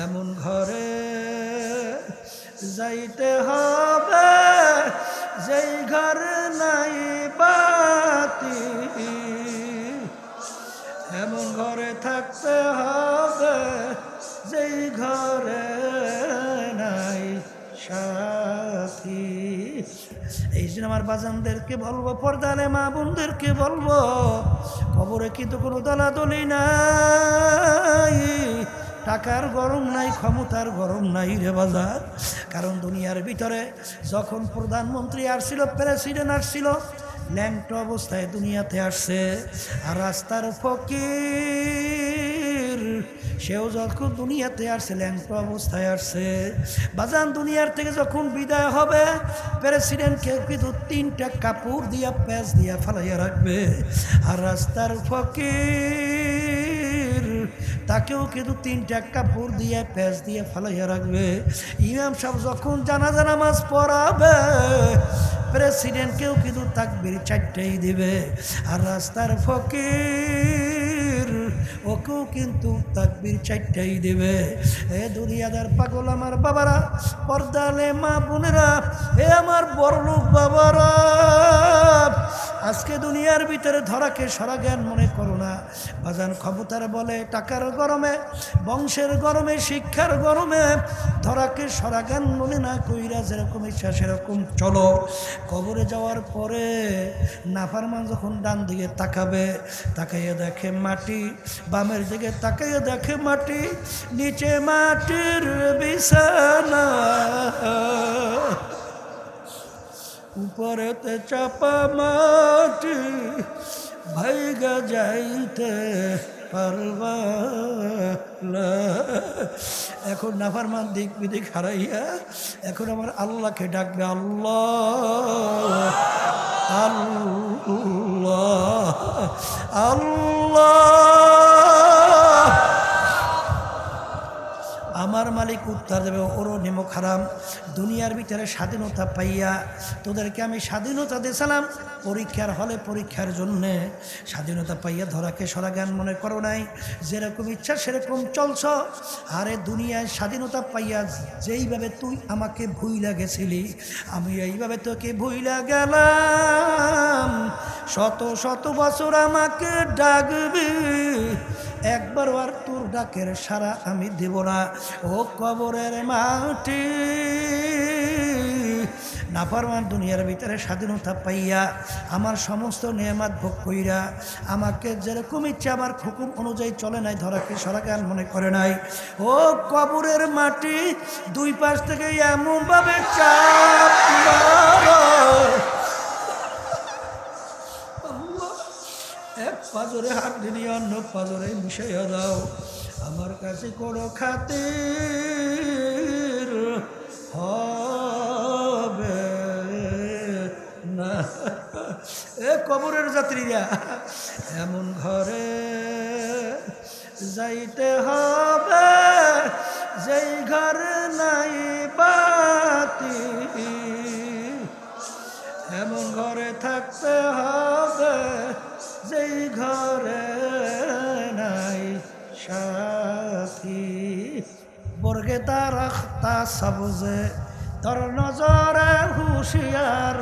এমন ঘরে যাইতে হবে যেই ঘর নাই বাতি, এমন ঘরে থাকতে হবে যেই ঘরে নাই সাথী। এই জন্য আমার বাজানদেরকে বলবো, পর্দালে মা বোনদেরকে বলবো, কবরে কিন্তু কোনো দলাদলি নাই, টাকার গরম নাই, ক্ষমতার গরম নাই রে বাজার। কারণ দুনিয়ার ভিতরে যখন প্রধানমন্ত্রী আসছিল, প্রেসিডেন্ট আসছিল, ল্যাংটো অবস্থায় দুনিয়াতে আসছে। আর রাস্তার ফকির সেও যখন দুনিয়াতে আসছে ল্যাংটো অবস্থায় আসছে। বাজান দুনিয়ার থেকে যখন বিদায় হবে, প্রেসিডেন্টকে কিন্তু 3টা কাপড় দিয়া প্যাঁচ দিয়া ফালাইয়া রাখবে। আর রাস্তার ফকির তাকেও কিন্তু 3টা কাপড় দিয়ে প্যাঁচ দিয়ে ফালাইয়া রাখবে। ইমাম সাহেব যখন জানাজা নামাজ পড়াবে, প্রেসিডেন্টকেও কিন্তু তাকবীর 4টাই দিবে। আর রাস্তার ফকির ওকেও কিন্তু তাকবীর 4টাই দেবে। এ দুনিয়াদার পাগল আমার বাবারা, পর্দালে মা বোনেরা, এ আমার বড়লোক বাবারা, আজকে দুনিয়ার ভিতরে ধরাকে সরা জ্ঞান মনে করো না বাজান। ক্ষমতার বলে, টাকার গরমে, বংশের গরমে, শিক্ষার গরমে ধরাকে সরা জ্ঞান মনে না কইরা যেরকম ইচ্ছা সেরকম চলো। কবরে যাওয়ার পরে নাফরমান যখন ডান দিকে তাকাবে, তাকাইয়া দেখে মাটি, বামের দিকে তাকাইয়া দেখে মাটি, নিচে মাটির বিছানা, উপরেতে চাপা মাটি, ভাইগা যাইতে পারবা না। এখন নাফরমান দিক বিদিক হারাইয়া এখন আমার আল্লাহকে ডাকবে, আল্লাহ আল্লাহ আল্লাহ। আমার মালিক উত্তর দেবে, ওরও নিমক হারাম। দুনিয়ার ভিতরে স্বাধীনতা পাইয়া তোদেরকে আমি স্বাধীনতা দিয়েছিলাম পরীক্ষার হলে, পরীক্ষার জন্যে স্বাধীনতা পাইয়া ধরাকে সরা জ্ঞান মনে করো নাই, যেরকম ইচ্ছা সেরকম চলছ। আরে দুনিয়ায় স্বাধীনতা পাইয়া যেইভাবে তুই আমাকে ভুইলা গেছিলি, আমি এইভাবে তোকে ভুইলা গেলাম। শত শত বছর আমাকে ডাকবি, একবার আর তোর ডাকের সারা আমি দেব না। ও কবরের মাটি, নাফরমান দুনিয়ার ভিতরে স্বাধীনতা পাইয়া আমার সমস্ত নেয়ামত ভোগ কইরা আমাকে যেরকম ইচ্ছা আমার হুকুম অনুযায়ী চলে নাই, ধরাকে সরা জ্ঞান মনে করে নাই। ও কবরের মাটি, দুই পাশ থেকে এমনভাবে চাপ মারো, এক পাজরে হাত দিয়ে অন্য পাজরে মিশাইয়া দাও, আমার কাছে কোনো খাতির হবে না। এ কবরের যাত্রীরা, এমন ঘরে যাইতে হবে যেই ঘর নাই বাতি, এমন ঘরে থাকতে হবে যেই ঘরে নাই সাথী। বর্গে তার আখতা সবজে তোর নজরে হুশিয়ার,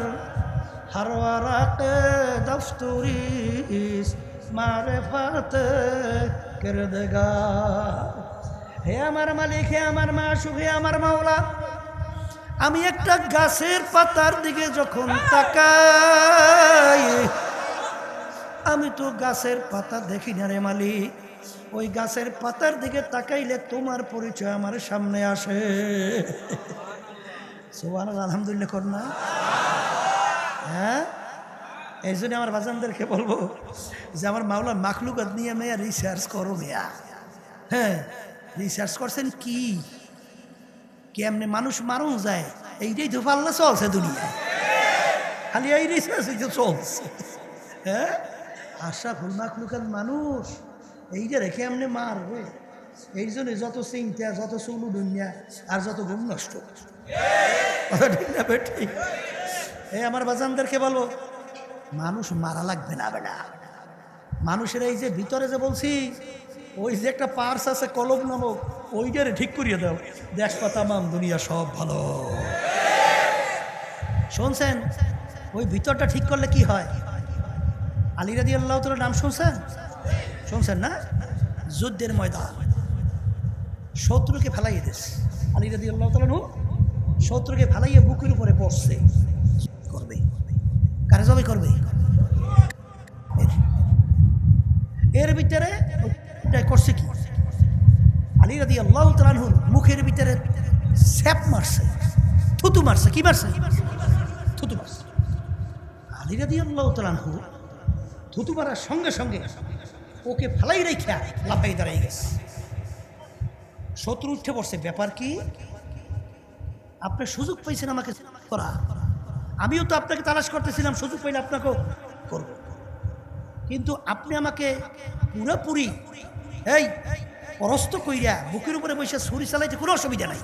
হারওয়ারাতে দফতুরি মারে ফাতে কেরদেগা। হে আমার মালিক, হে আমার মাশুক, হে আমার মাওলা, আমি একটা গাছের পাতার দিকে যখন তাকাই, আমি তো গাছের পাতা দেখি না রে মালিক। ওই গাছের পাতার দিকে তাকাইলে তোমার পরিচয় আমার সামনে আসে। সুবহানাল্লাহ, আলহামদুলিল্লাহ কর না? হ্যাঁ, এই জন্য আমার বাজানদেরকে বলবো যে আমার মাওলার মাখলুকাত নিয়ে মেয়া রিসার্চ করো মেয়া। হ্যাঁ, রিসার্চ করছেন কি, কেমনে মানুষ মারুন যায়, এইটাই তো পাল্লা চলছে দুনিয়ায়, খালি এই রিসার্চ চলছে। হ্যাঁ, আশরাফুল মাখলুকাত মানুষ এইটা রেখে এমনি মারবে, এই জন্য যত চিন্তা, যত চুলু দুনিয়া, আর যত ঘুম নষ্ট। ঠিক না বেটি? এই আমার বাজানদেরকে বলো, মানুষ মারা লাগবে না বেটা। মানুষের এই যে ভিতরে যে বলছি, ওই যে একটা পার্স আছে কলব নামক, ওইটারে ঠিক করিয়ে দাও, দেখবা তামাম দুনিয়া সব ভালো। শুনছেন ওই ভিতরটা ঠিক করলে কি হয়? আলী রাদিয়াল্লাহু তাআলার নাম শুনছেন? শুনছেন না? যুদ্ধের ময়দান, শত্রুকে ফেলাইয়ে দিস। আলী রাদিয়াল্লাহু তাআলা শত্রুকে ফেলাইয়ে বুকের উপরে বসছে। করবে কারে জবাই করবে? এর ভিতরে করছে কি? আলী রাদিয়াল্লাহু তাআলা মুখের ভিতরে স্যাপ মারছে, থুতু মারছে। কি মারছে? থুতু মারছে। আলী রাদিয়াল্লাহু তাআলা থুতু মারার সঙ্গে সঙ্গে ওকে ফেলাই রেখে লাফাই দাঁড়াই গেছে। শত্রু উঠে পড়ছে। ব্যাপার কি? আপনি সুযোগ পাইছেন আমাকে করা, আমিও তো আপনাকে তালাশ করতেছিলাম, সুযোগ পাইলে আপনাকেও করব, কিন্তু আপনি আমাকে পুরোপুরি এই পরস্ত কইরা বুকের উপরে বসে ছুরি চালাইতে কোনো অসুবিধা নাই,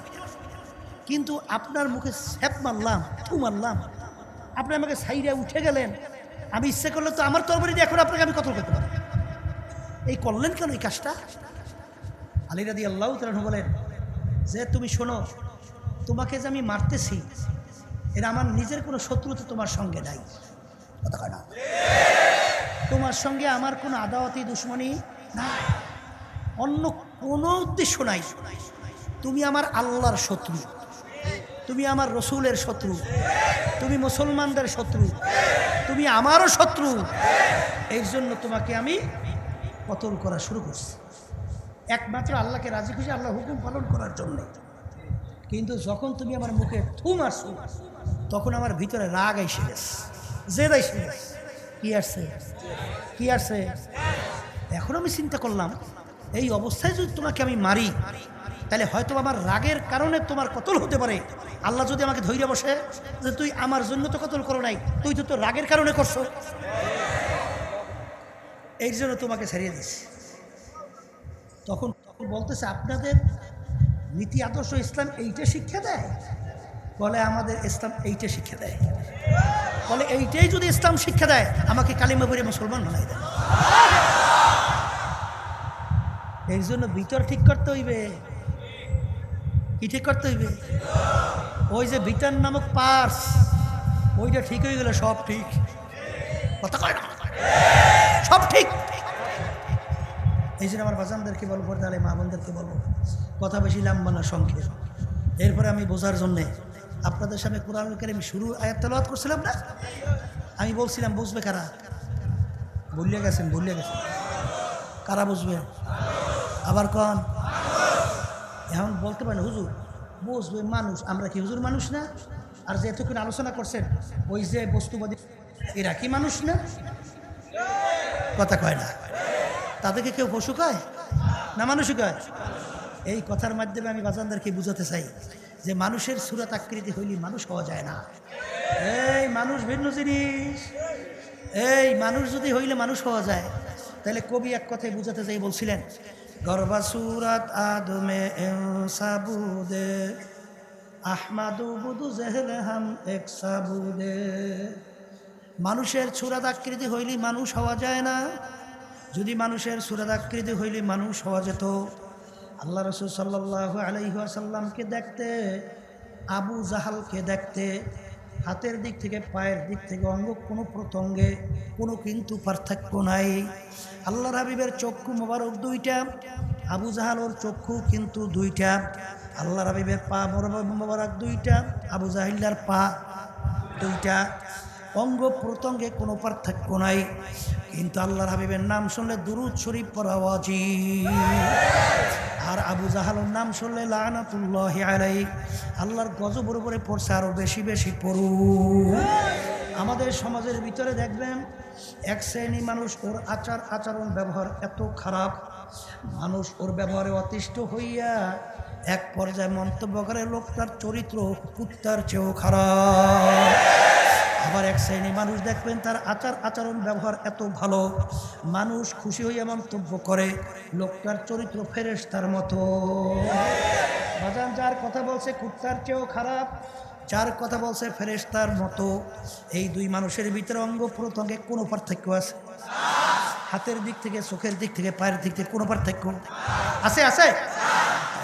কিন্তু আপনার মুখে স্যাপ মারলাম, থু মারলাম, আপনি আমাকে সাইডে উঠে গেলেন। আমি ইচ্ছে করলে তো আমার তরবারি দিয়ে এখন আপনাকে আমি কতল করতে পারি। এই করলেন কেন এই কাজটা? আলী রাদিয়াল্লাহু তাআলা বলেন যে তুমি শোনো, তোমাকে যে আমি মারতেছি এরা আমার নিজের কোনো শত্রুতা তোমার সঙ্গে নাই, কথা কয় না? তোমার সঙ্গে আমার কোনো আদাওয়াতি দুশমনী নাই, অন্য কোনো উদ্দেশ্য নাই। তুমি আমার আল্লাহর শত্রু, তুমি আমার রসুলের শত্রু, তুমি মুসলমানদের শত্রু, তুমি আমারও শত্রু। এই জন্য তোমাকে আমি কতল করা শুরু করছি, একমাত্র আল্লাহকে রাজি খুশি, আল্লাহ হুকুম পালন করার জন্য। কিন্তু যখন তুমি আমার মুখে থু মারছো তখন আমার ভিতরে রাগ এসে গেছে, জেদ এসে গেছে। কি আসছে? কি আসছে? এখন আমি চিন্তা করলাম এই অবস্থায় যদি তোমাকে আমি মারি তাহলে হয়তো আমার রাগের কারণে তোমার কতল হতে পারে। আল্লাহ যদি আমাকে ধৈর্য বসে যে তুই আমার জন্য তো কতল করো নাই, তুই তো তোর রাগের কারণে করছো, এই জন্য তোমাকে ছাড়িয়ে দিচ্ছি। তখন বলতেছে আপনাদের নীতি আদর্শ ইসলাম এইটা শিক্ষা দেয়? বলে আমাদের ইসলাম এইটা শিক্ষা দেয়। বলে এইটাই যদি ইসলাম শিক্ষা দেয় আমাকে কালিমা পড়ে মুসলমান বানাই দেয়। এই জন্য ভিতর ঠিক করতে হইবে। কি ঠিক করতে হইবে? ওই যে ভিতর নামক পার্স, ওইটা ঠিক হয়ে গেলে সব ঠিক, কথা কয় না? সব ঠিক। এই জন্য আমার বাজানদেরকে বলবো, তাহলে মা বোনদেরকে বলবো, কথা বেশি লম্বা না, সংক্ষেপ। এরপরে আমি বোঝার জন্যে আপনাদের সামনে কোরআনুল কারীম শুরু আয়াত তেলাওয়াত করছিলাম না? আমি বলছিলাম বুঝবে কারা? ভুলিয়ে গেছেন, ভুলিয়ে গেছেন। কারা বুঝবে? আবার কন। এখন বলতে পারেন হুজুর বুঝবে মানুষ, আমরা কি হুজুর মানুষ না? আর যে এতক্ষণ আলোচনা করছেন ওই যে বস্তুবাদী এরা কি মানুষ না? কথা কয় না। তাদেরকে কেউ পশু কয় না মানুষই কয়? এই কথার মাধ্যমে আমি বাজানদারকে বুঝাতে চাই যে মানুষের সুরত আকৃতি হইলে মানুষ হওয়া যায় না। এই মানুষ ভিন্ন জিনিস। এই মানুষ যদি হইলে মানুষ হওয়া যায় তাহলে কবি এক কথায় বুঝাতে চাই, বলছিলেন গর্বা সুরাত আদমে সাবুদে আহমাদু বুদু জেহেল হাম এক সাবুদে। মানুষের সুরাত আকৃতি হইলে মানুষ হওয়া যায় না। যদি মানুষের সুরাত আকৃতি হইলে মানুষ হওয়া যেত, আল্লাহ রাসূল সাল্লাল্লাহু আলাইহি ওয়াসাল্লামকে দেখতে, আবু জাহালকে দেখতে, হাতের দিক থেকে পায়ের দিক থেকে অঙ্গ কোনো প্রত্যঙ্গে কোনো কিন্তু পার্থক্য নাই। আল্লাহর হাবিবের চক্ষু মোবারক দুইটা, আবু জাহাল ওর চক্ষু কিন্তু দুইটা। আল্লাহর হাবিবের পা মোবারক দুইটা, আবু জাহিল্লার পা দুইটা। অঙ্গ প্রত্যঙ্গে কোনো পার্থক্য নাই, কিন্তু আল্লাহর হাবিবের নাম শুনলে দুরূদ শরীফ পড়া ওয়াজিব। আর আবু জাহালের নাম শুনলে লানাতুল্লাহি আলাইহি, আল্লাহর গজবের উপরে পড়ছে আরও বেশি বেশি পড়ুন। আমাদের সমাজের ভিতরে দেখবেন এক শ্রেণী মানুষ, ওর আচার আচরণ ব্যবহার এত খারাপ, মানুষ ওর ব্যবহারে অতিষ্ঠ হইয়া এক পর্যায়ে মন্তব্য করে লোকটার চরিত্র কুত্তার চেয়েও খারাপ। আবার এক শ্রেণী মানুষ দেখবেন তার আচার আচরণ ব্যবহার এত ভালো, মানুষ খুশি হইয়া মন্তব্য করে লোকটার চরিত্র ফেরেশতার মতো। বাজান যার কথা বলছে কুত্তার চেয়েও খারাপ, যার কথা বলছে ফেরেশতার মতো, এই দুই মানুষের ভিতরে অঙ্গ প্রত্যঙ্গে কোনো পার্থক্য আছে? হাতের দিক থেকে, চোখের দিক থেকে, পায়ের দিক থেকে কোনো পার্থক্য আছে? আছে।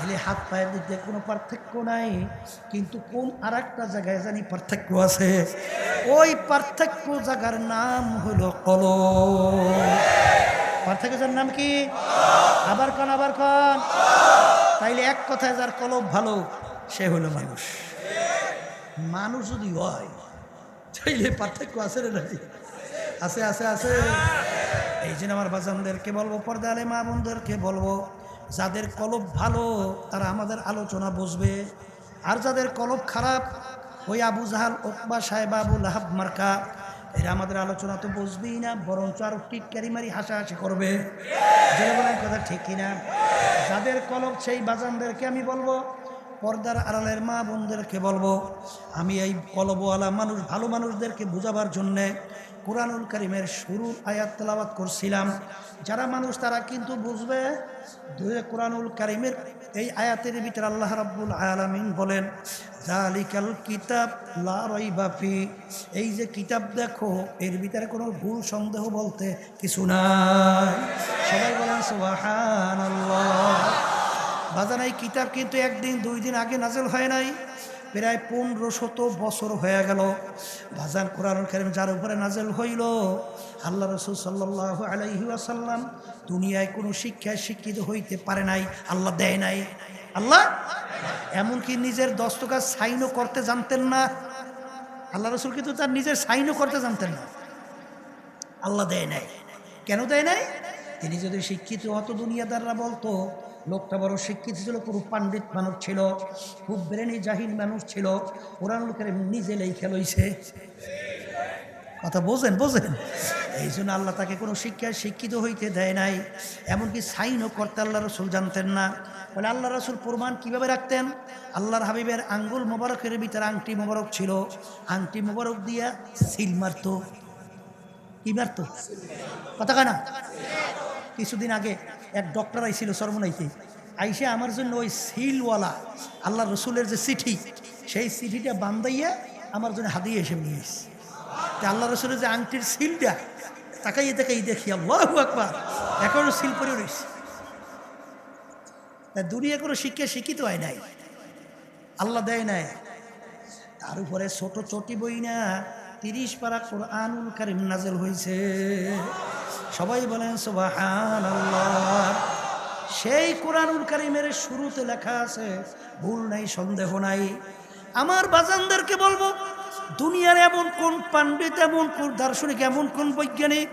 তাইলে হাত পায়ের দিক দিয়ে কোনো পার্থক্য নাই, কিন্তু কোন আর একটা জায়গায় জানি পার্থক্য আছে। ওই পার্থক্য জায়গার নাম হলো কলব। পার্থক্যের নাম কি? আবার কন, আবার কন। তাইলে এক কথায় যার কলব ভালো সে হলো মানুষ। মানুষ যদি হয় তাইলে পার্থক্য আছে রে নাই? আছে আছে আছে। এই জন্য আমার বাজানদেরকে বলবো, পর্দা আলে মা বোনদেরকে বলবো, যাদের কলব ভালো তারা আমাদের আলোচনা বুঝবে, আর যাদের কলব খারাপ ওই আবু জাহাল, উতবা, সাহেব, আবু লাহাব মার্কা, এরা আমাদের আলোচনা তো বুঝবেই না, বরঞ্চ আরো টিটকারি মারি হাসাহাসি করবে। জেনে বলেন কথা ঠিক কিনা? যাদের কলব সেই বাজানদেরকে আমি বলবো, পর্দার আড়ালের মা বোনদেরকে বলবো, আমি এই কলবওয়ালা মানুষ, ভালো মানুষদেরকে বোঝাবার জন্যে কুরআনুল কারীমের শুরুর আয়াত তেলাওয়াত করছিলাম। যারা মানুষ তারা কিন্তু বুঝবে। কুরআনুল কারীমের এই আয়াতের ভিতরে আল্লাহ রাব্বুল আলামিন বলেন, যালিকাল কিতাব লা রাইবা ফি, এই যে কিতাব দেখো এর ভিতরে কোনো ভুল সন্দেহ বলতে কিছু নাই। সবাই বলেন সুবহানাল্লাহ। বাজান এই কিতাব কিন্তু একদিন দুই দিন আগে নাজেল হয় নাই, প্রায় 1500 বছর হয়ে গেল। বাজান কুরআনুল কারীম যার উপরে নাজেল হইল, আল্লাহ রাসূল সাল্লাল্লাহু আলাইহি ওয়াসাল্লাম দুনিয়ায় কোনো শিক্ষায় শিক্ষিত হইতে পারে নাই, আল্লাহ দেয় নাই। আল্লাহ এমনকি নিজের দস্তখত সাইনও করতে জানতেন না। আল্লাহ রাসূল কিন্তু তার নিজের সাইনও করতে জানতেন না, আল্লাহ দেয় নাই। কেন দেয় নাই? তিনি যদি শিক্ষিত হতো, দুনিয়াদাররা বলতো লোকটা বড় শিক্ষিত ছিল, পুরো পাণ্ডিত মানুষ ছিল, খুব ব্রেনি জাহিল মানুষ ছিল, কুরআনুল কারীম নিজে লেখা লইছে। কথা বোঝেন বোঝেন? এই জন্য আল্লাহ তাকে কোনো শিক্ষায় শিক্ষিত হইতে দেয় নাই, এমনকি সাইনও করতে আল্লাহ রসুল জানতেন না। বলে আল্লাহ রসুল প্রমাণ কীভাবে রাখতেন? আল্লাহর হাবিবের আঙ্গুল মোবারকের ভিতরে আংটি মোবারক ছিল, আংটি মোবারক দিয়া সিল মারত। কি মারত? কথা কানা। কিছুদিন আগে এক ডক্টর আইছিল সরমনাইতে, আইসে আমার জন্য ওই সিলওয়ালা আল্লাহ রসুলের যে চিঠি, সেই চিঠিটা বান্ধাইয়া আমার জন্য হাদিয়ে এসে নিয়েছে। আল্লাহ রসুলের যে আংটির সিলটা তাকাইয়ে তাকাই দেখি, আল্লাহু আকবার, এখনো সিল পরে রয়েছে। দুনিয়া কোনো শিক্ষা শিক্ষিত হয় নাই, আল্লাহ দেয় নাই। তার উপরে ছোট চটি বই না 30 পারা কুরআনুল কারীম নাযিল হয়েছে। সবাই বলেন সুবহানাল্লাহ। সেই কুরআনুল কারীমের শুরুতে লেখা আছে, ভুল নাই সন্দেহ নাই। আমার বাজানদেরকে বলবো, দুনিয়ার এমন কোন পণ্ডিত, এমন কোন দার্শনিক, এমন কোন বৈজ্ঞানিক,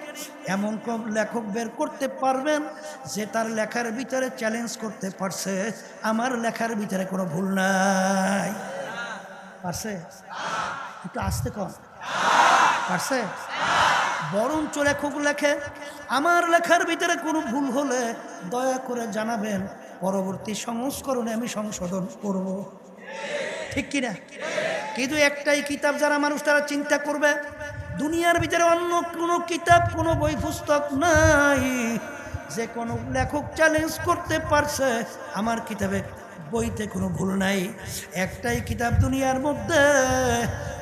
এমন কোন লেখক বের করতে পারবেন যে তার লেখার ভিতরে চ্যালেঞ্জ করতে পারছে আমার লেখার ভিতরে কোনো ভুল নাই? পারছে? একটু আসতে কম। পারছে? বরঞ্চ লেখক লেখে, আমার লেখার ভিতরে কোনো ভুল হলে দয়া করে জানাবেন, পরবর্তী সংস্করণে আমি সংশোধন করব। ঠিক কিনা? কিন্তু একটাই কিতাব যারা মানুষ তারা চিন্তা করবে, দুনিয়ার ভিতরে অন্য কোনো কিতাব, কোনো বই পুস্তক নাই যে কোনো লেখক চ্যালেঞ্জ করতে পারছে আমার কিতাবে, বইতে কোনো ভুল নাই। একটাই কিতাব দুনিয়ার মধ্যে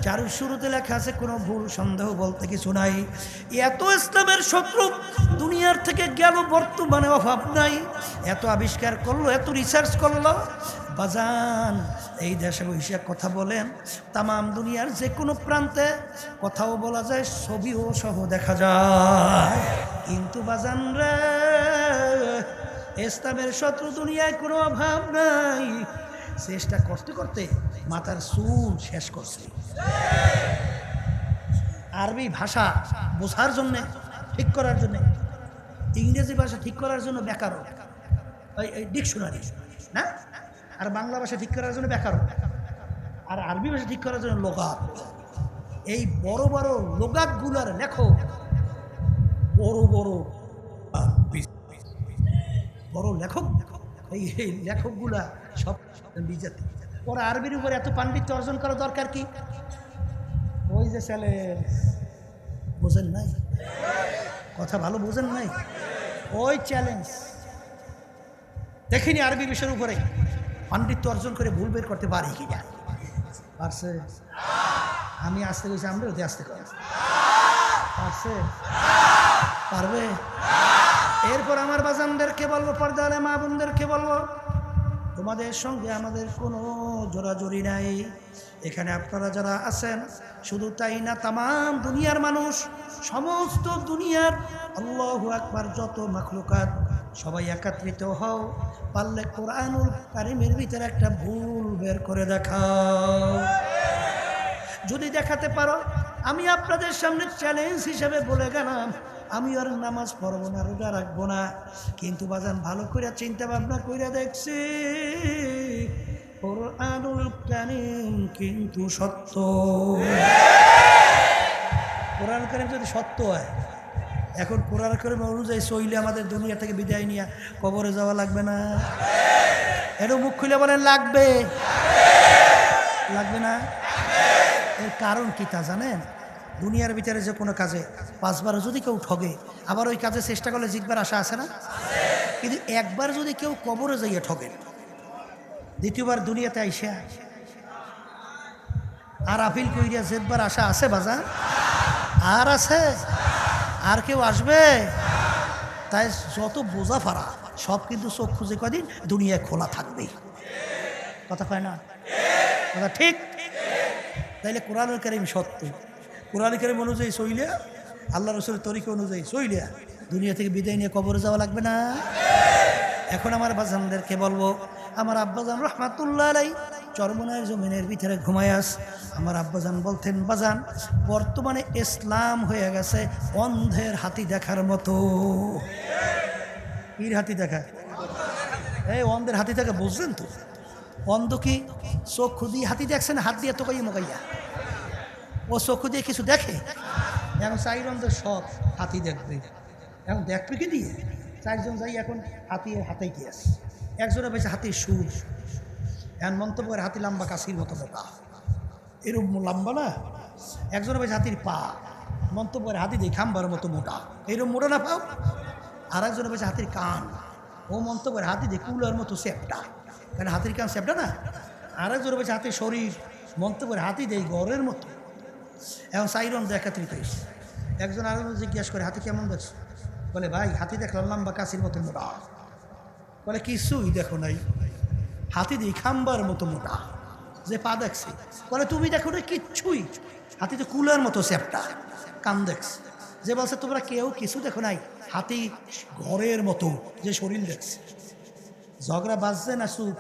যার শুরুতে লেখা আছে কোনো ভুল সন্দেহ বলতে কিছু নাই। এত ইসলামের শত্রু দুনিয়ার থেকে গেল, বর্তমানে অভাব নাই, এত আবিষ্কার করলো, এত রিসার্চ করলো। বাজান এই দেশে বৈশাখ কথা বলেন, তামাম দুনিয়ার যে কোনো প্রান্তে কথাও বলা যায়, ছবিও সহ দেখা যায়। কিন্তু বাজান রে, ইসলামের শত্রু দুনিয়ায় কোনো অভাব নাই, চেষ্টা করতে করতে মাথার চুল শেষ করছে। আরবি ভাষা বোঝার জন্যে, ঠিক করার জন্যে, ইংরেজি ভাষা ঠিক করার জন্য ব্যাকরণ, এই ডিকশনারি না, আর বাংলা ভাষা ঠিক করার জন্য ব্যাকরণ, আর আরবি ভাষা ঠিক করার জন্য লোগাত। এই বড় বড় লোগাতগুলার লেখক, বড় বড় বড় লেখক, এই লেখকগুলা সব বিজাতি। ওরা আরবির উপরে এত পাণ্ডিত্য অর্জন করা দরকার কি? ওই যে চ্যালেঞ্জ, বোঝেন নাই কথা, ভালো বোঝেন নাই? ওই চ্যালেঞ্জ দেখিনি আরবি বিষয়ের উপরে পাণ্ডিত্য অর্জন করে ভুল বের করতে পারি কি না? পারছে? আমি আসতে গেছি, আমরা ওতে আসতে পারি। পারছে? পারবে? এরপর আমার বাজানদেরকে বলবো, পর্দালে মা বোনদেরকে বলবো, তোমাদের সঙ্গে আমাদের কোনো জোরাজুরি নাই। এখানে আপনারা যারা আছেন, শুধু তাই না, তামাম দুনিয়ার মানুষ, সমস্ত দুনিয়ার আল্লাহু আকবার যত মাখলুকাত, সবাই একত্রিত হও, পারলে কোরআনুল কারীমের ভিতরে একটা ভুল বের করে দেখাও। যদি দেখাতে পারো, আমি আপনাদের সামনে চ্যালেঞ্জ হিসেবে বলে গেলাম, আমি আর নামাজ পড়বো না, রোজা রাখবো না। কিন্তু বাজান ভালো করে চিন্তা ভাবনা করে দেখছি, কোরআনুল কারীম কিন্তু সত্য। কোরআন কারীম যদি সত্য হয়, এখন কোরআন কারীম অনুযায়ী চললে আমাদের দুনিয়া থেকে বিদায় নিয়ে কবরে যাওয়া লাগবে না? এর মুখ খুলে বলেন লাগবে, লাগবে না? এর কারণ কি তা জানেন? দুনিয়ার ভিতরে যে কোনো কাজে 5 বার যদি কেউ ঠগে, আবার ওই কাজে চেষ্টা করলে জিতবার আশা আছে না? কিন্তু একবার যদি কেউ কবরে যাইয়া ঠগেন, দ্বিতীয়বার দুনিয়াতে আইসা আর আপিল কইরা জিতবার আশা আছে বাজার? আর আছে? আর কেউ আসবে? তাই যত বোঝা ফারা সব কিন্তু চোখ খুঁজে কদিন দুনিয়ায় খোলা থাকবে। কথা কয় না? কথা ঠিক। তাইলে কোরআনুল কারীম সত্য, কোরআনুল কারীম অনুযায়ী চইলে, আল্লাহ রাসূলের তরিকা অনুযায়ী চইলে দুনিয়া থেকে বিদায় নিয়ে কবরে যাওয়া লাগবে না? এখন আমার বাজানদেরকে বলবো, আমার আব্বাজান রহমাতুল্লাহ আলাইহি চরমনার জমিনের ভিতরে ঘুমায়াস, আমার আব্বাজান বলতেন, বাজান বর্তমানে ইসলাম হয়ে গেছে অন্ধের হাতি দেখার মতো। কির হাতি দেখা? এই অন্ধের হাতি দেখা বুঝলেন তো? অন্ধ কি চক্ষু দিয়ে হাতি দেখছেন? হাত দিয়ে তোকাইয়া মোকাইয়া ও চক্ষু দিয়ে কিছু দেখে? এখন 4 অন্ধের সব হাতি দেখবে। এখন দেখবে কি দিয়ে? 4 জন যাই এখন হাতি হাতেই কি আছে। একজনে বেশি হাতির সুর, এখন মন্তব্য করে হাতি লম্বা কাশির মতো মোটা, এরকম লম্বা না। একজনে বেশি হাতির পা, মন্তব্য করে হাতি দিয়ে খাম্বার মতো মোটা, এরকম মোটা না পাও। আর একজনে বেশি হাতির কান, ও মন্তব্য করে হাতি দিয়ে কুলার মতো চ্যাপটা, কারণ হাতির কান চ্যাপটা না। আর একজনে বেশি হাতির শরীর, মন্তব্য করে হাতি দিয়ে গড়ের মতো। এখন 4 জন একাত্রিত হয়েছে। একজন আরেকজন জিজ্ঞাসা করে, হাতি কেমন দেখছো? বলে, ভাই হাতি দেখলাম লম্বা কাশির মতো মোটা। বলে, কিছুই দেখো নাই, হাতি দিয়ে খাম্বার মতো মোটা। যে পা দেখছে, বলে তুমি দেখো না কিচ্ছুই, হাতি তো কুলার মতো চ্যাপটা, কান দেখছে। যে বলছে তোমরা কেউ কিছু দেখো নাই, হাতি ঘরের মতো যে শরীর দেখছে। ঝগড়া বাজছে না চুপ?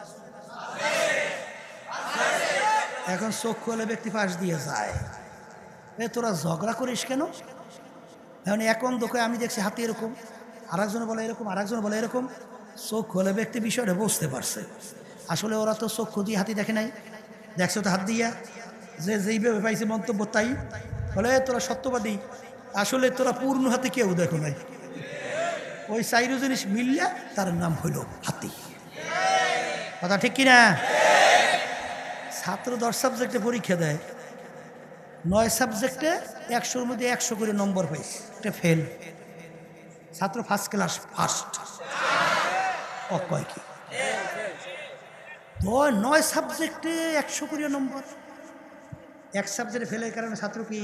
এখন চোখ খুলে ব্যক্তি পাশ দিয়ে যায়, তোরা ঝগড়া করিস কেন? এখন এখন দেখো আমি দেখছি হাতি এরকম, আরেকজনে বলে এরকম, আরেকজনে বলে এরকম। চোখ খুলে ব্যক্তি বিষয়টা বুঝতে পারছে, আসলে ওরা তো চক্ষু দিয়ে হাতি দেখে নাই, দেখছো তো হাত দিয়া। যে যেইভাবে পাইছে মন্তব্য তাই বলে, তোরা সত্যবাদী, আসলে তোরা পূর্ণ হাতি কেউ দেখো নাই। ওই 4 জিনিস মিললে তার নাম হইল হাতি। কথা ঠিক কিনা? ছাত্র 10 সাবজেক্টে পরীক্ষা দেয়, 9 সাবজেক্টে 100-র মধ্যে 100 করে নম্বর পাইছে, এটা ফেল। ছাত্র ফার্স্ট ক্লাস ফার্স্ট। ও কয় কি 9 সাবজেক্টে 100 করে নম্বর, 1 সাবজেক্টে ফেলের কারণে ছাত্র কি?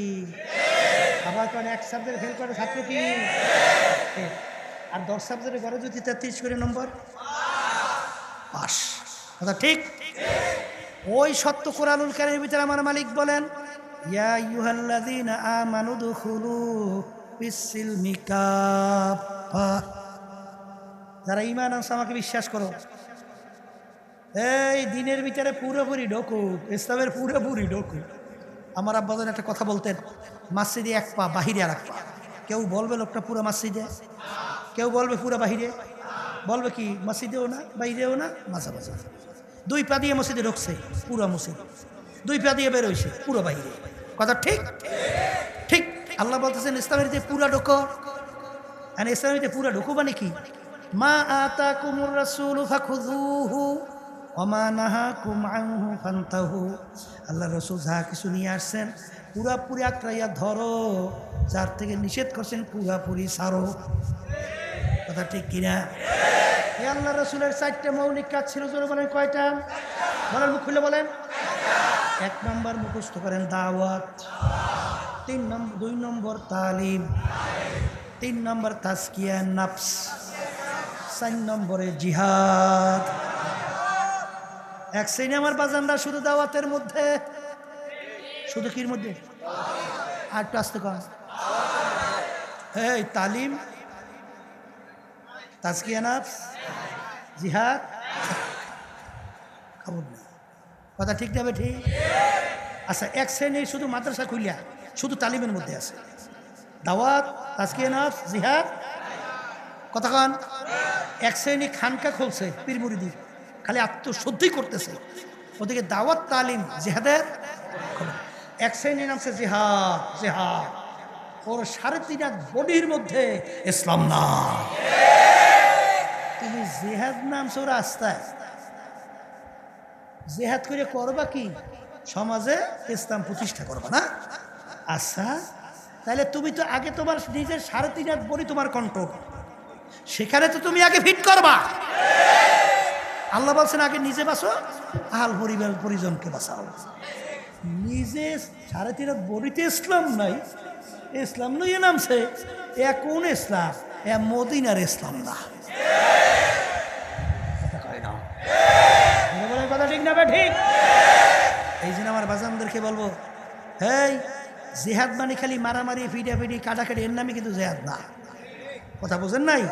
আবার কারণ 1 সাবজেক্টে ফেল করে ছাত্র কি? আর 10 সাবজেক্টে ঘরে যদি 33 করে নম্বর পাস। কথা ঠিক। ওই সত্য কোরআনুল কারীমের ভিতরে আমার মালিক বলেন, ইয়া আইয়ুহাল্লাযীনা আমানু দুখুলু ফিস-সিলমি কাফা, যারা ঈমান আনছো আমাকে বিশ্বাস করো, এই দিনের ভিতরে পুরোপুরি ঢোকো, ইসলামের পুরোপুরি ঢোকো। আমার আব্বাজান একটা কথা বলতেন, মসজিদে 1 পা, বাহিরে আর 1 পা। কেউ বলবে লোকটা পুরো মসজিদে, কেউ বলবে পুরো বাহিরে, বলবে কি মসজিদেও না বাইরেও না, মাঝামাঝি। 2 পা দিয়ে মসজিদে ঢুকছে পুরো মসজিদ, 2 পা দিয়ে বেরোইছে পুরো বাহিরে। কথা ঠিক? ঠিক। আল্লাহ বলতেছেন ইসলামের ভিতরে পুরা ঢোকো। আর ইসলামের ভিতরে পুরা ঢোকো মানে কি? মা আতাকুমুর রাসূলু ফাখুযুহু ওয়া মা নাহাকুম আনহু ফান্তাহু। আল্লাহ রাসূল যা কিছু নিয়ে আসছেন পুরাপুরি আঁকড়াইয়া ধরো, যার থেকে নিষেধ করছেন পুরাপুরি ছাড়ো। কথা ঠিক কিনা? এই আল্লাহ রাসূলের 4টে মৌলিক কাজ ছিল, জোরে বলেন কয়টা? বলেন, মুখ খুলে বলেন। 1 নম্বর মুখস্থ করেন দাওয়াত, 2 নম্বর তালিম, 3 নম্বর তাজকিয়া নফস, 4 নম্বরে জিহাদ। এক শ্রেণী আমার বাজানরা শুধু দাওয়াতের মধ্যে, শুধু কির মধ্যে, আর একটু আসতে কম, এই তালিম, তাজকিয়া নাফস, জিহাদ, খবর না, কথা ঠিক যাবে ঠিক। আচ্ছা, এক শ্রেণী শুধু মাদ্রাসা খুলিয়া শুধু তালিমের মধ্যে আছে, দাওয়াত, তাজকিয়া নাফস, জিহাদ, কথা কন। এক শ্রেণী খানকা খুলছে পীর মুরিদি, খালি আত্মশুদ্ধি করতেছে, ওদিকে দাওয়াত, তালিম, জিহাদের খবর। এক শ্রেণী নামছে জিহাদ, জিহাদ, ওর 3.5 বডির মধ্যে ইসলাম না। তুমি জিহাদ নামছো রাস্তায়, জিহাদ করে করবা কি? সমাজে ইসলাম প্রতিষ্ঠা করবা না? আচ্ছা, তাহলে তুমি তো আগে তোমার নিজের 3.5 বডি তোমার কন্ট্রোল, সেখানে তো তুমি আগে ফিট করবা। আল্লাহ বলছেন আগে নিজে বাঁচো, আহাল পরিবার পরিজনকে বাঁচাও। নিজে 3.5 বডিতে ইসলাম নাই, ইসলাম লইয়ে নামছে, এ কোন ইসলাম? এ মদিনার ইসলাম না। কথা ঠিক না? ঠিক। এই জন্য আমার বাজানদেরকে বলবো, হেই, জেহাদ মানে খালি মারামারি, ফিডাফিডি, কাটাকাটি, এর নামে কিন্তু জেহাদ না। কথা বোঝেন নাই?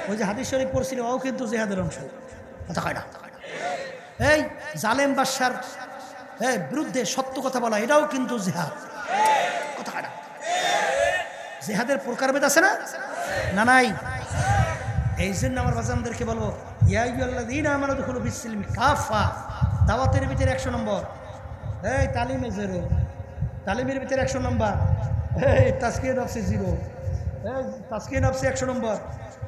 ওই যে হাদিস শরীফ পড়ছিল, ও কিন্তু জেহাদের অংশ। কথা কয় না? এই জালেম বাদশার বিরুদ্ধে সত্য কথা বলা, এটাও কিন্তু জেহাদ। কথা কয় না? জেহাদের প্রকারভেদ আছে না? না নাই? এই জন্য আমার বাজানদেরকে বলবো, ইয়া আইয়ুহাল্লাযীনা আমানু দুখুলু ফিস-সিলমি কাফা, দাওয়াতের ভিতরে 100 নম্বর, এই তালিমে 0, তালিমের ভিতরে 100 নম্বর, এই তাজকিয়া নফসে 0, এই তাজকিয়া নফসে 100 নম্বর,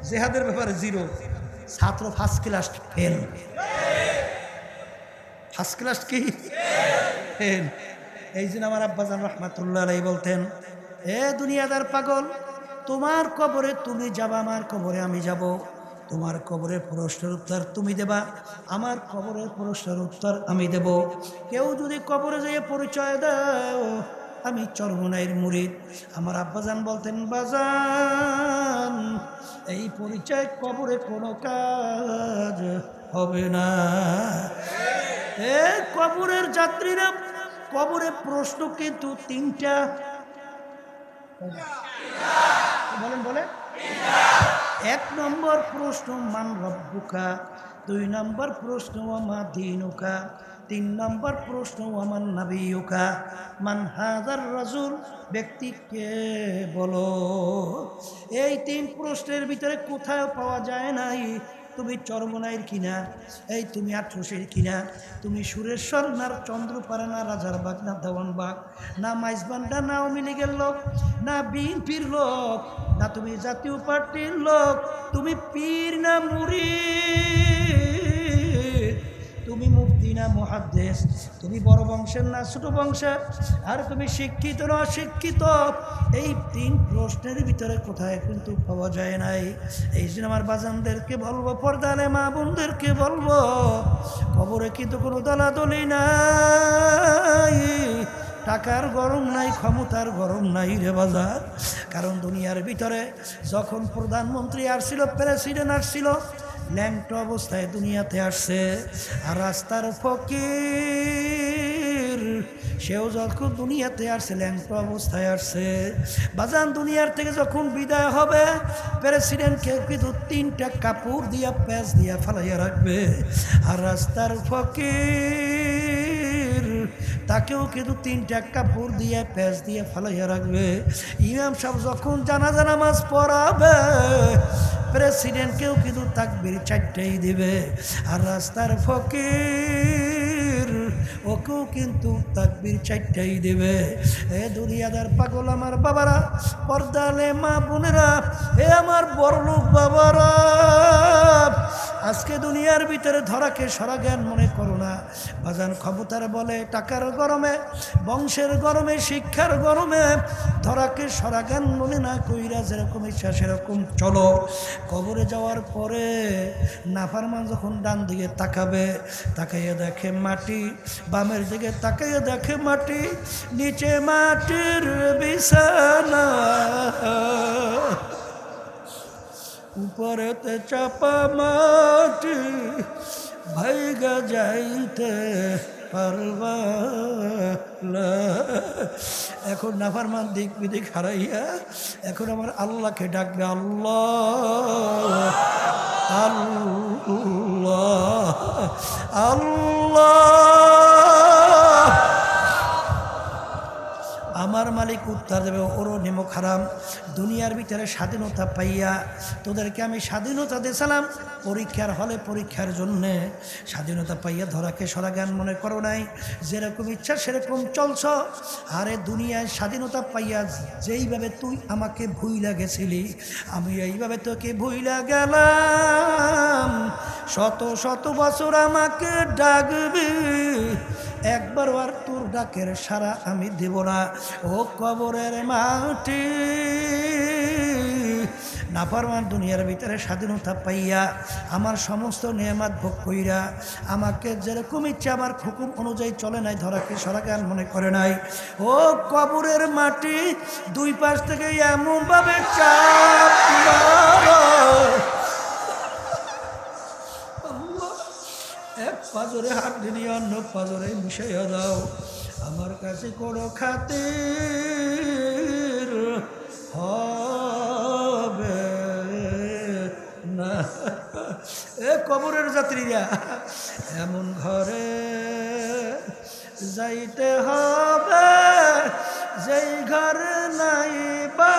জিহাদের ব্যাপারে 0। ছাত্র first class fail, first class কি ফেল। এই জন্য আমার আব্বাজান রহমাতুল্লাহ আলাইহি বলতেন, এ দুনিয়াদার পাগল, তোমার কবরে তুমি যাবা, আমার কবরে আমি যাব। তোমার কবরের প্রশ্নের উত্তর তুমি দেবা, আমার কবরের প্রশ্নের উত্তর আমি দেব। কেউ যদি কবরে যেয়ে পরিচয় দাও আমি চরমনাইয়ের মুরিদ, আমার আব্বাজান বলতেন, বাজান এই পরিচয় কবরে কোনো কাজ হবে না। এ কবরের যাত্রীরা, কবরে প্রশ্ন কিন্তু 3টা, বলেন বলে। 1 নম্বর প্রশ্ন মান রব্বুকা, 2 নম্বর প্রশ্ন ওয়ামা দীনুকা, 3 নম্বর প্রশ্ন ওয়ামান নাবিয়ুকা, মান হাযার রাজুল, ব্যক্তিকে বলো। এই 3 প্রশ্নের ভিতরে কোথাও পাওয়া যায় নাই তুমি চরমনাইয়ের কিনা, এই তুমি আটরসের কিনা, তুমি সুরেশ্বর না চন্দ্রপাড়া না রাজারবাগ না দেওয়ানবাগ না মাইজবান্ডা না আওয়ামী লীগের লোক না বিএনপির লোক না তুমি জাতীয় পার্টির লোক, তুমি পীর না মুরিদ, তুমি মুফতি না মুহাদ্দিস, তুমি বড় বংশের না ছোট বংশের, আর তুমি শিক্ষিত না অশিক্ষিত। এই 3 প্রশ্নের ভিতরে কোথায় কিন্তু পাওয়া যায় নাই। এই জন্য আমার বাজানদেরকে বলবো, পর্দালে মা বোনদেরকে বলবো, কবরে কিন্তু কোনো দলাদলি নাই, টাকার গরম নাই, ক্ষমতার গরম নাই রে বাজার। কারণ দুনিয়ার ভিতরে যখন প্রধানমন্ত্রী আসছিল, প্রেসিডেন্ট আসছিল, ল্যাংটো অবস্থায় দুনিয়াতে আসছে, আর রাস্তার ফকির সেও যখন দুনিয়াতে আসছে ল্যাংটো অবস্থায় আসছে। বাজান দুনিয়ার থেকে যখন বিদায় হবে, প্রেসিডেন্টকে কিন্তু 3টা কাপড় দিয়া প্যাঁচ দিয়া ফালাইয়া রাখবে, আর রাস্তার ফকির তাকেও কিন্তু 3টা কাপড় দিয়ে প্যাঁচ দিয়ে ফালাইয়া রাখবে। ইমাম সাহেব যখন জানাজা নামাজ পড়াবে, প্রেসিডেন্টকেও কিন্তু তাকবীর 4টাই দিবে, আর রাস্তার ফকির ওকেও কিন্তু তাকবীর 4টাই দেবে। এ দুনিয়াদার পাগল আমার বাবারা, পর্দালে মা বোনেরা, এ আমার বড়লোক বাবারা, আজকে দুনিয়ার ভিতরে ধরাকে সরা জ্ঞান মনে করো না বাজান। ক্ষমতার বলে, টাকার গরমে, বংশের গরমে, শিক্ষার গরমে ধরাকে সরা জ্ঞান মনে না কইরা যেরকম ইচ্ছা সেরকম চলো। কবরে যাওয়ার পরে নাফরমান যখন ডান দিকে তাকাবে, তাকাইয়া দেখে মাটি, বামের দিকে তাকাইয়া দেখে মাটি, নিচে মাটির বিছানা, উপরেতে চাপা মাটি, ভাইগা যাইতে পারবা না। এখন নাফরমান দিক বিদিক হারাইয়া এখন আমার আল্লাহকে ডাকবে, আল্লাহ আল্লাহ আল্লাহ। আমার মালিক উত্তর দেবে, ওরও নেমো খারাম, দুনিয়ার ভিতরে স্বাধীনতা পাইয়া তোদেরকে আমি স্বাধীনতা দিয়েছিলাম পরীক্ষার হলে, পরীক্ষার জন্যে স্বাধীনতা পাইয়া ধরাকে সরা জ্ঞান মনে করো নাই, যেরকম ইচ্ছা সেরকম চলছ। আরে দুনিয়ায় স্বাধীনতা পাইয়া যেইভাবে তুই আমাকে ভুইলা গেছিলি, আমি এইভাবে তোকে ভুইলা গেলাম। শত শত বছর আমাকে ডাকবি, একবার আর তোর ডাকের সারা আমি দেব না। ও কবরের মাটি, নাফরমান দুনিয়ার ভিতরে স্বাধীনতা পাইয়া আমার সমস্ত নেয়ামত ভোগ কইরা আমাকে যেরকম ইচ্ছা আমার হুকুম অনুযায়ী চলে নাই, ধরাকে সরাগান মনে করে নাই। ও কবরের মাটি, দুই পাশ থেকে এমনভাবে চাপ মারো, এক পাজরে হাত দিয়ে অন্য পাজরে মিশাইয়া দাও, আমার কাছে কোনো খাতির হবে না। এ কবরের যাত্রীরা, এমন ঘরে যাইতে হবে যেই ঘরে নাই বা